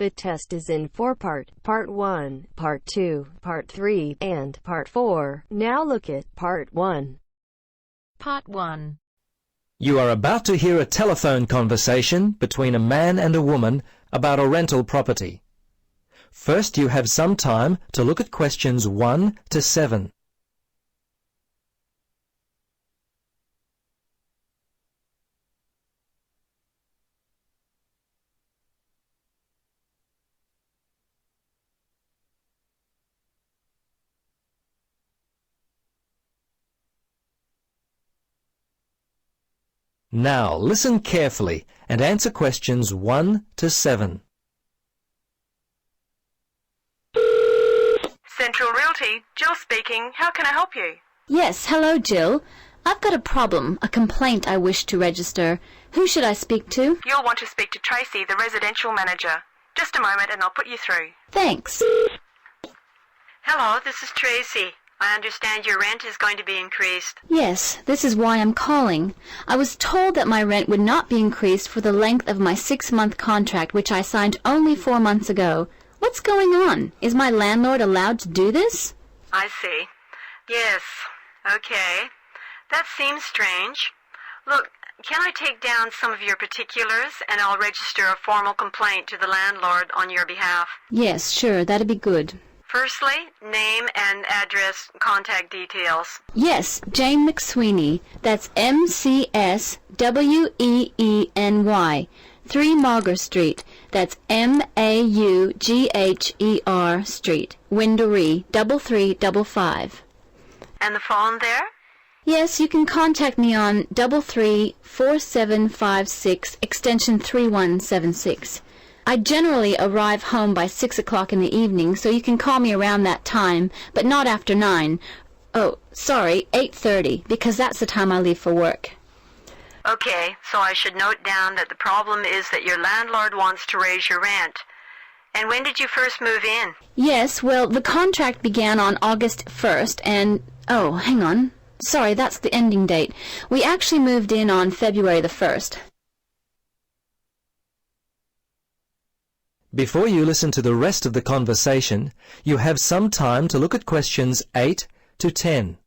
The test is in 4 parts: Part 1, Part 2, Part 3, and Part 4. Now look at Part 1. Part 1. You are about to hear a telephone conversation between a man and a woman about a rental property. First, you have some time to look at questions 1 to 7. Now, listen carefully and answer questions 1 to 7. Central Realty, Jill speaking. How can I help you? Yes, hello, Jill. I've got a problem, a complaint I wish to register. Who should I speak to? You'll want to speak to Tracy, the residential manager. Just a moment and I'll put you through. Thanks. Hello, this is Tracy. I understand your rent is going to be increased. Yes, this is why I'm calling. I was told that my rent would not be increased for the length of my 6-month contract, which I signed only 4 months ago. What's going on? Is my landlord allowed to do this? I see. Yes. Okay. That seems strange. Look, can I take down some of your particulars and I'll register a formal complaint to the landlord on your behalf? Yes, sure, that'd be good. Firstly, name and address, contact details. Yes, Jane McSweeney. That's McSweeny. 3 Mauger Street. That's Maugher Street. Winderee, 3355. And the phone there? Yes, you can contact me on 334756, extension 3176. I generally arrive home by 6 o'clock in the evening, so you can call me around that time, but not after 9. Oh, sorry, 8:30, because that's the time I leave for work. Okay, so I should note down that the problem is that your landlord wants to raise your rent. And when did you first move in? Yes, well, the contract began on August 1st, and... oh, hang on. Sorry, that's the ending date. We actually moved in on February the 1st. Before you listen to the rest of the conversation, you have some time to look at questions 8 to 10.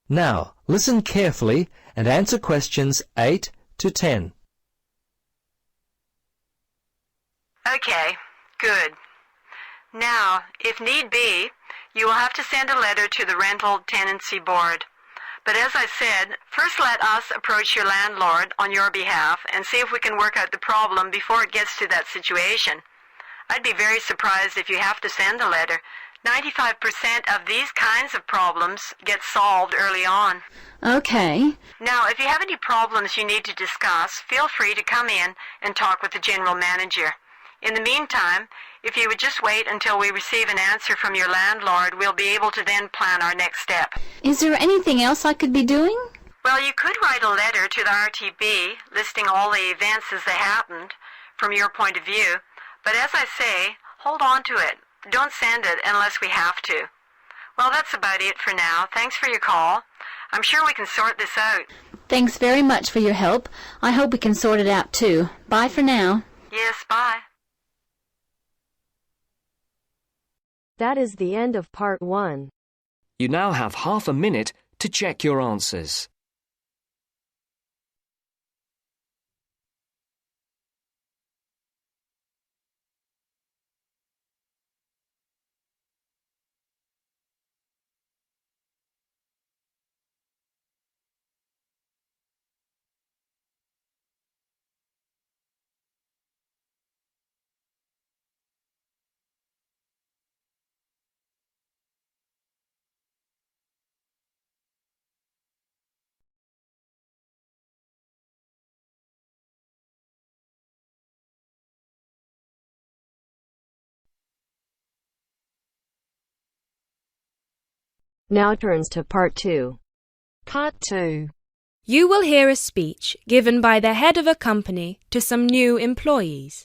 Now, listen carefully and answer questions 8 to 10. Okay, good. Now, if need be, you will have to send a letter to the Rental Tenancy Board. But as I said, first let us approach your landlord on your behalf and see if we can work out the problem before it gets to that situation. I'd be very surprised if you have to send a letter. 95% of these kinds of problems get solved early on. Okay. Now, if you have any problems you need to discuss, feel free to come in and talk with the general manager. In the meantime, if you would just wait until we receive an answer from your landlord, we'll be able to then plan our next step. Is there anything else I could be doing? Well, you could write a letter to the RTB listing all the events as they happened from your point of view. But as I say, hold on to it. Don't send it unless we have to. Well, that's about it for now. Thanks for your call. I'm sure we can sort this out. Thanks very much for your help. I hope we can sort it out too. Bye for now. Yes, bye. That is the end of Part 1. You now have half a minute to check your answers. Now turns to Part 2. Part 2. You will hear a speech given by the head of a company to some new employees.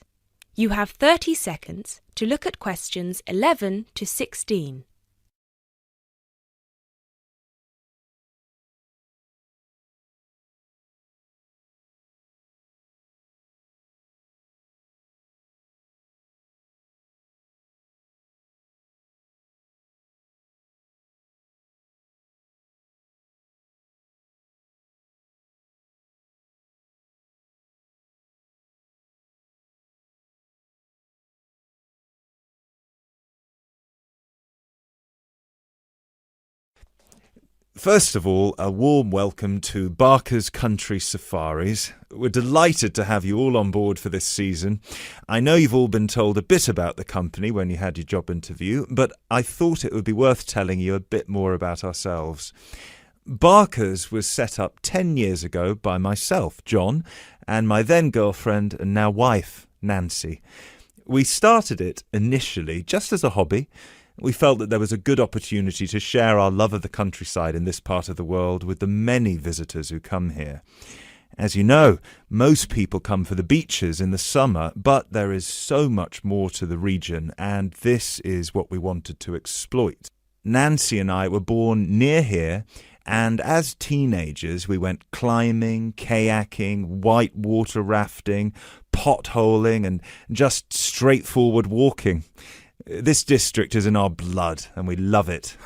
You have 30 seconds to look at questions 11 to 16. First of all, a warm welcome to Barker's Country Safaris. We're delighted to have you all on board for this season. I know you've all been told a bit about the company when you had your job interview, but I thought it would be worth telling you a bit more about ourselves. Barker's was set up 10 years ago by myself, John, and my then girlfriend and now wife, Nancy. We started it initially just as a hobby. We felt that there was a good opportunity to share our love of the countryside in this part of the world with the many visitors who come here. As you know, most people come for the beaches in the summer, but there is so much more to the region, and this is what we wanted to exploit. Nancy and I were born near here, and as teenagers we went climbing, kayaking, whitewater rafting, potholing, and just straightforward walking. This district is in our blood, and we love it.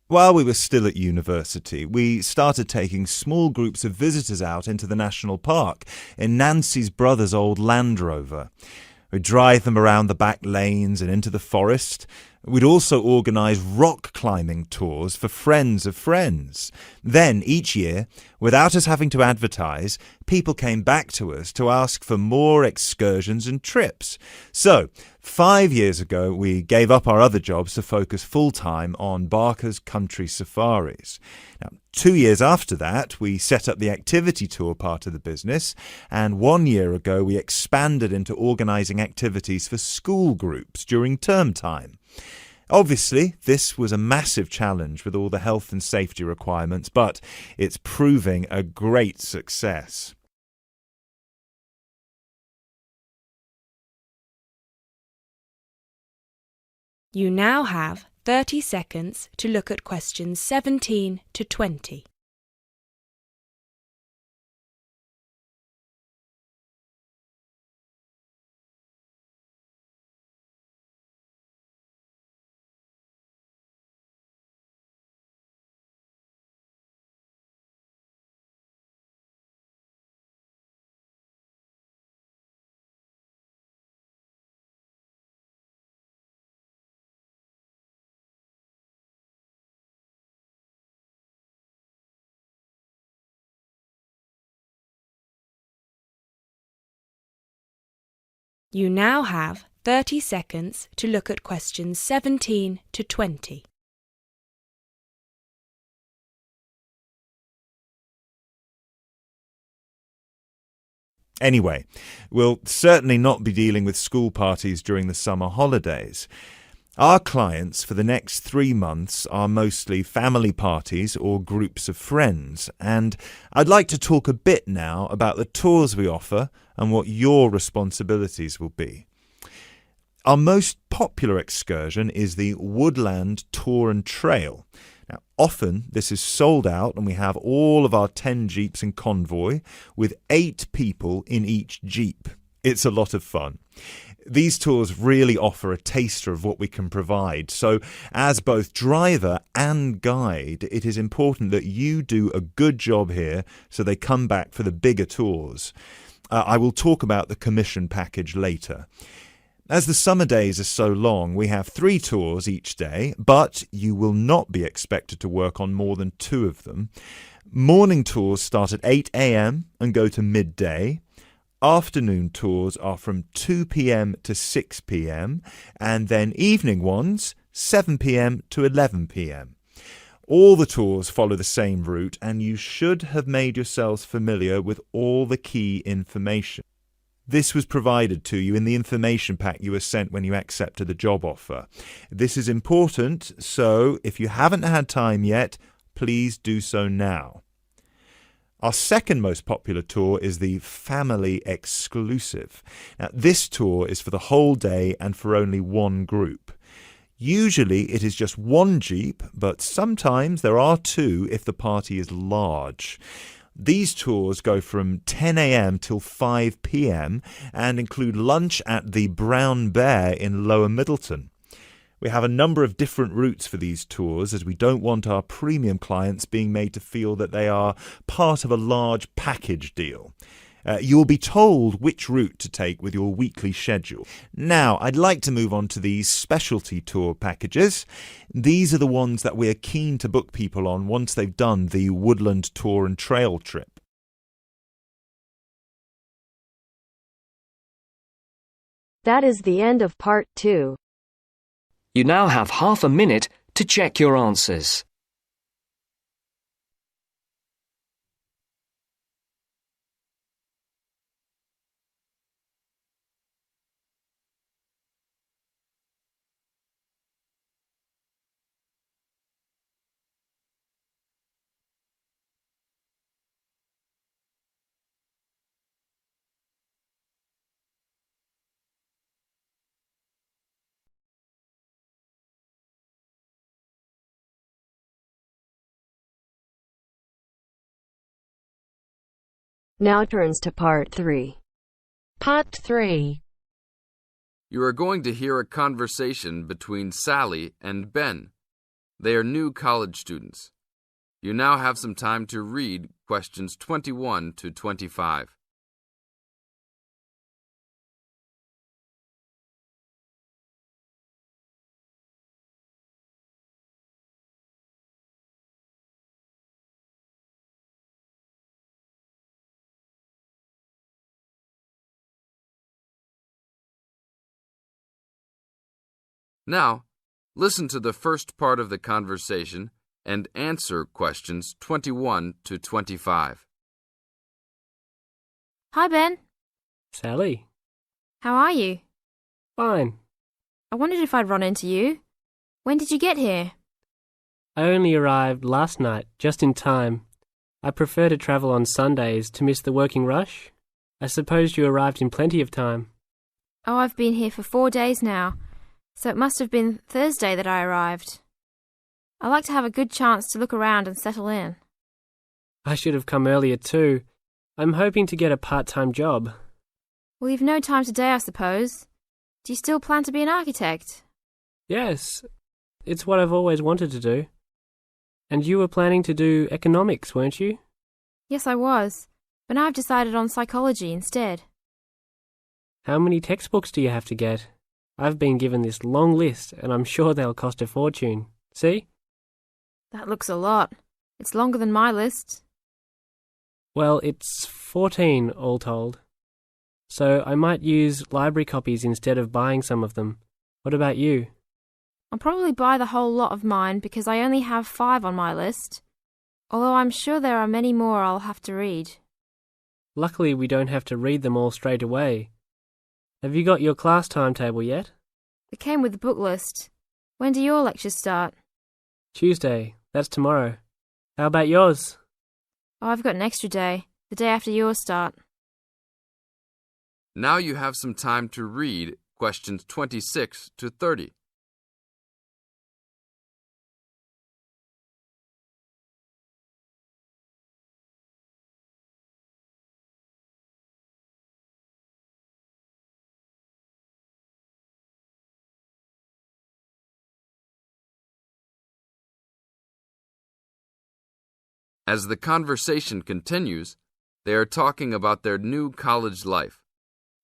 While we were still at university, we started taking small groups of visitors out into the national park in Nancy's brother's old Land Rover. We'd drive them around the back lanes and into the forest. We'd also organise rock climbing tours for friends of friends. Then, each year, without us having to advertise, people came back to us to ask for more excursions and trips. So, 5 years ago, we gave up our other jobs to focus full-time on Barker's Country Safaris. Now, 2 years after that, we set up the activity tour part of the business, and 1 year ago, we expanded into organising activities for school groups during term time. Obviously, this was a massive challenge with all the health and safety requirements, but it's proving a great success. You now have 30 seconds to look at questions 17 to 20. You now have 30 seconds to look at questions 17 to 20. Anyway, we'll certainly not be dealing with school parties during the summer holidays. Our clients for the next 3 months are mostly family parties or groups of friends, and I'd like to talk a bit now about the tours we offer and what your responsibilities will be. Our most popular excursion is the Woodland Tour and Trail. Now, often this is sold out and we have all of our 10 jeeps in convoy with 8 people in each jeep. It's a lot of fun. These tours really offer a taster of what we can provide. So as both driver and guide, it is important that you do a good job here so they come back for the bigger tours. I will talk about the commission package later. As the summer days are so long, we have 3 tours each day, but you will not be expected to work on more than 2 of them. Morning tours start at 8 a.m. and go to midday. Afternoon tours are from 2 p.m. to 6 p.m. and then evening ones 7 p.m. to 11 p.m. All the tours follow the same route and you should have made yourselves familiar with all the key information. This was provided to you in the information pack you were sent when you accepted the job offer. This is important, so if you haven't had time yet, please do so now. Our second most popular tour is the Family Exclusive. Now, this tour is for the whole day and for only one group. Usually it is just one jeep, but sometimes there are two if the party is large. These tours go from 10 a.m. till 5 p.m. and include lunch at the Brown Bear in Lower Middleton. We have a number of different routes for these tours as we don't want our premium clients being made to feel that they are part of a large package deal. You will be told which route to take with your weekly schedule. Now, I'd like to move on to these specialty tour packages. These are the ones that we're keen to book people on once they've done the woodland tour and trail trip. That is the end of part 2. You now have half a minute to check your answers. Now turns to part 3. Part 3. You are going to hear a conversation between Sally and Ben. They are new college students. You now have some time to read questions 21 to 25. Now, listen to the first part of the conversation and answer questions 21 to 25. Hi, Ben. Sally. How are you? Fine. I wondered if I'd run into you. When did you get here? I only arrived last night, just in time. I prefer to travel on Sundays to miss the working rush. I suppose you arrived in plenty of time. Oh, I've been here for 4 days now, so it must have been Thursday that I arrived. I like to have a good chance to look around and settle in. I should have come earlier too. I'm hoping to get a part-time job. Well, you've no time today, I suppose. Do you still plan to be an architect? Yes, it's what I've always wanted to do. And you were planning to do economics, weren't you? Yes, I was, but now I've decided on psychology instead. How many textbooks do you have to get? I've been given this long list, and I'm sure they'll cost a fortune. See? That looks a lot. It's longer than my list. Well, it's 14 all told. So I might use library copies instead of buying some of them. What about you? I'll probably buy the whole lot of mine because I only have 5 on my list, although I'm sure there are many more I'll have to read. Luckily, we don't have to read them all straight away. Have you got your class timetable yet? It came with the book list. When do your lectures start? Tuesday. That's tomorrow. How about yours? Oh, I've got an extra day, the day after yours start. Now you have some time to read questions 26 to 30. As the conversation continues, they are talking about their new college life.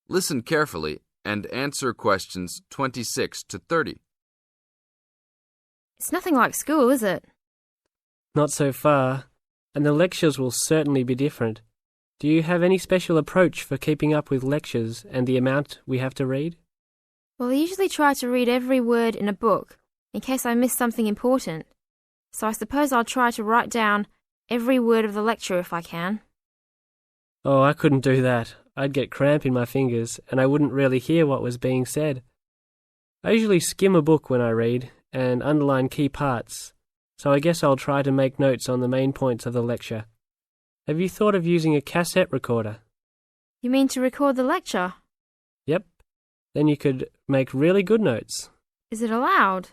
Listen carefully and answer questions 26 to 30. It's nothing like school, is it? Not so far, and the lectures will certainly be different. Do you have any special approach for keeping up with lectures and the amount we have to read? Well, I usually try to read every word in a book, in case I miss something important. So I suppose I'll try to write down every word of the lecture if I can. Oh, I couldn't do that. I'd get cramp in my fingers, and I wouldn't really hear what was being said. I usually skim a book when I read, and underline key parts, so I guess I'll try to make notes on the main points of the lecture. Have you thought of using a cassette recorder? You mean to record the lecture? Yep. Then you could make really good notes. Is it allowed?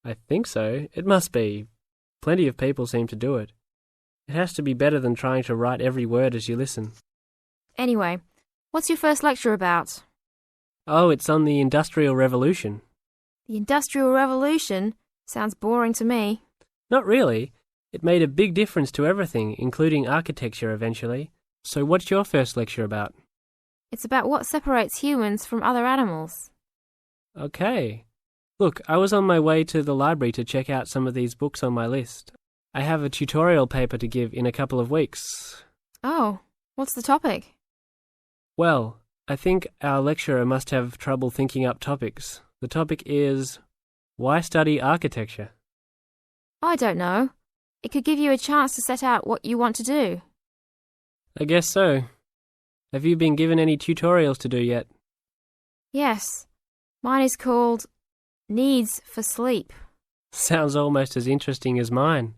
I think so. It must be. Plenty of people seem to do it. It has to be better than trying to write every word as you listen. Anyway, what's your first lecture about? Oh, it's on the Industrial Revolution. The Industrial Revolution? Sounds boring to me. Not really. It made a big difference to everything, including architecture eventually. So what's your first lecture about? It's about what separates humans from other animals. Okay. Look, I was on my way to the library to check out some of these books on my list. I have a tutorial paper to give in a couple of weeks. Oh, what's the topic? Well, I think our lecturer must have trouble thinking up topics. The topic is, why study architecture? I don't know. It could give you a chance to set out what you want to do. I guess so. Have you been given any tutorials to do yet? Yes. Mine is called Needs for Sleep. Sounds almost as interesting as mine.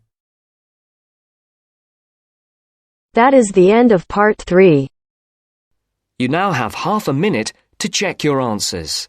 That is the end of part 3. You now have half a minute to check your answers.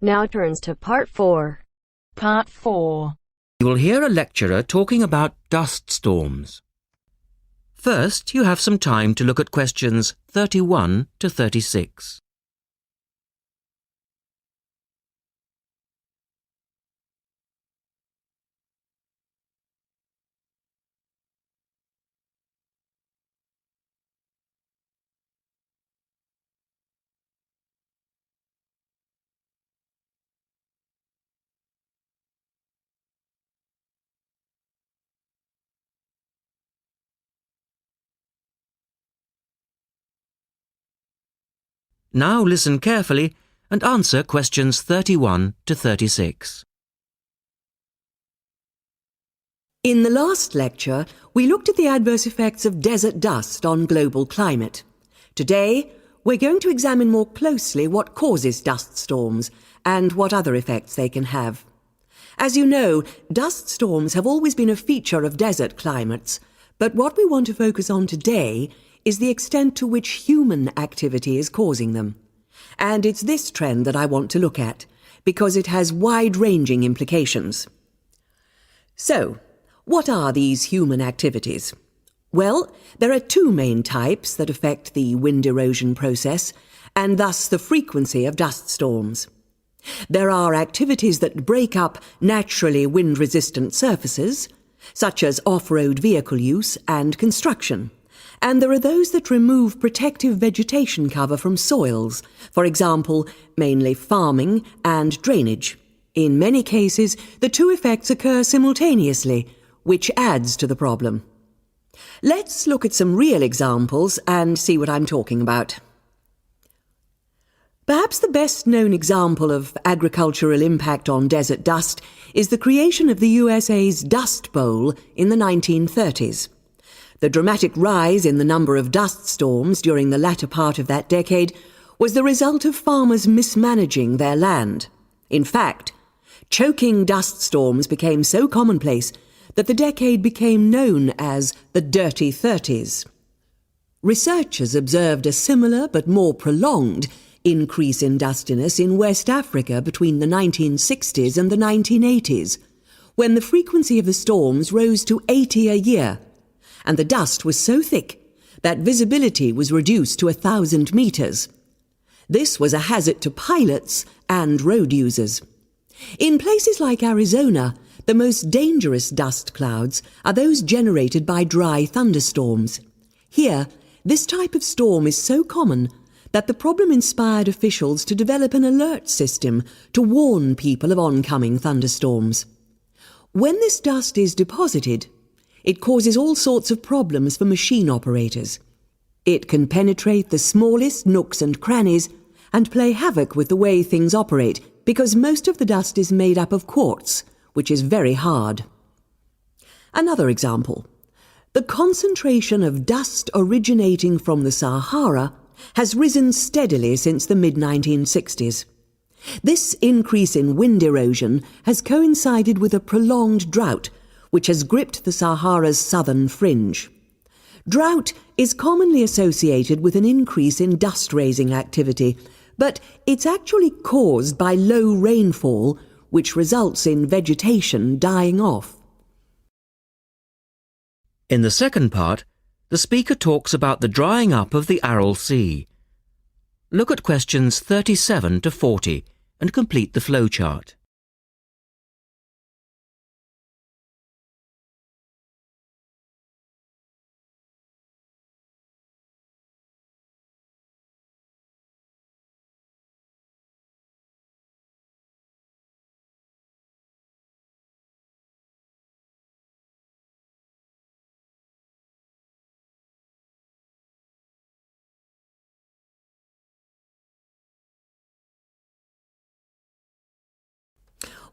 Now turns to part 4. Part 4. You will hear a lecturer talking about dust storms. First, you have some time to look at questions 31 to 36. Now listen carefully and answer questions 31 to 36. In the last lecture, we looked at the adverse effects of desert dust on global climate. Today, we're going to examine more closely what causes dust storms and what other effects they can have. As you know, dust storms have always been a feature of desert climates, but what we want to focus on today is the extent to which human activity is causing them. And it's this trend that I want to look at, because it has wide-ranging implications. So, what are these human activities? Well, there are two main types that affect the wind erosion process, and thus the frequency of dust storms. There are activities that break up naturally wind-resistant surfaces, such as off-road vehicle use and construction. And there are those that remove protective vegetation cover from soils, for example, mainly farming and drainage. In many cases, the two effects occur simultaneously, which adds to the problem. Let's look at some real examples and see what I'm talking about. Perhaps the best-known example of agricultural impact on desert dust is the creation of the USA's Dust Bowl in the 1930s. The dramatic rise in the number of dust storms during the latter part of that decade was the result of farmers mismanaging their land. In fact, choking dust storms became so commonplace that the decade became known as the Dirty 30s. Researchers observed a similar but more prolonged increase in dustiness in West Africa between the 1960s and the 1980s, when the frequency of the storms rose to 80 a year, and the dust was so thick that visibility was reduced to 1,000 meters. This was a hazard to pilots and road users. In places like Arizona, the most dangerous dust clouds are those generated by dry thunderstorms. Here, this type of storm is so common that the problem inspired officials to develop an alert system to warn people of oncoming thunderstorms. When this dust is deposited, It causes all sorts of problems for machine operators. It can penetrate the smallest nooks and crannies and play havoc with the way things operate because most of the dust is made up of quartz, which is very hard. Another example. The concentration of dust originating from the Sahara has risen steadily since the mid-1960s. This increase in wind erosion has coincided with a prolonged drought, which has gripped the Sahara's southern fringe. Drought is commonly associated with an increase in dust-raising activity, but it's actually caused by low rainfall, which results in vegetation dying off. In the second part, the speaker talks about the drying up of the Aral Sea. Look at questions 37 to 40 and complete the flowchart.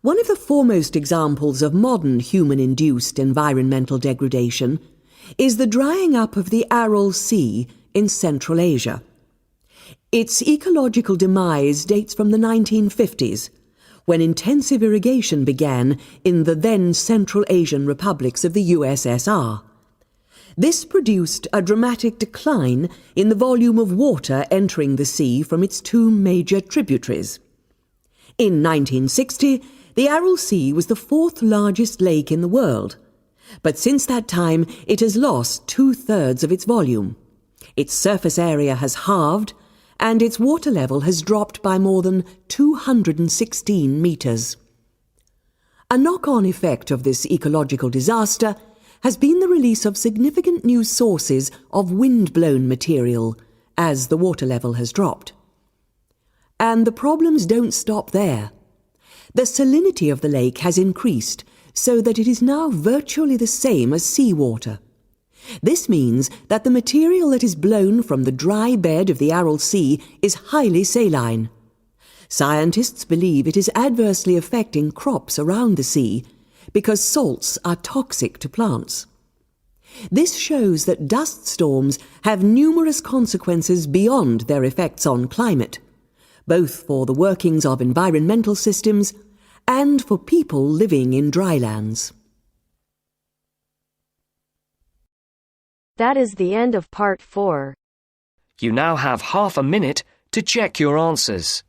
One of the foremost examples of modern human-induced environmental degradation is the drying up of the Aral Sea in Central Asia. Its ecological demise dates from the 1950s, when intensive irrigation began in the then Central Asian republics of the USSR. This produced a dramatic decline in the volume of water entering the sea from its two major tributaries. In 1960, the Aral Sea was the fourth largest lake in the world, but since that time it has lost 2/3 of its volume. Its surface area has halved, and its water level has dropped by more than 216 metres. A knock-on effect of this ecological disaster has been the release of significant new sources of wind-blown material as the water level has dropped. And the problems don't stop there. The salinity of the lake has increased so that it is now virtually the same as seawater. This means that the material that is blown from the dry bed of the Aral Sea is highly saline. Scientists believe it is adversely affecting crops around the sea because salts are toxic to plants. This shows that dust storms have numerous consequences beyond their effects on climate, both for the workings of environmental systems and for people living in drylands. That is the end of part 4. You now have half a minute to check your answers.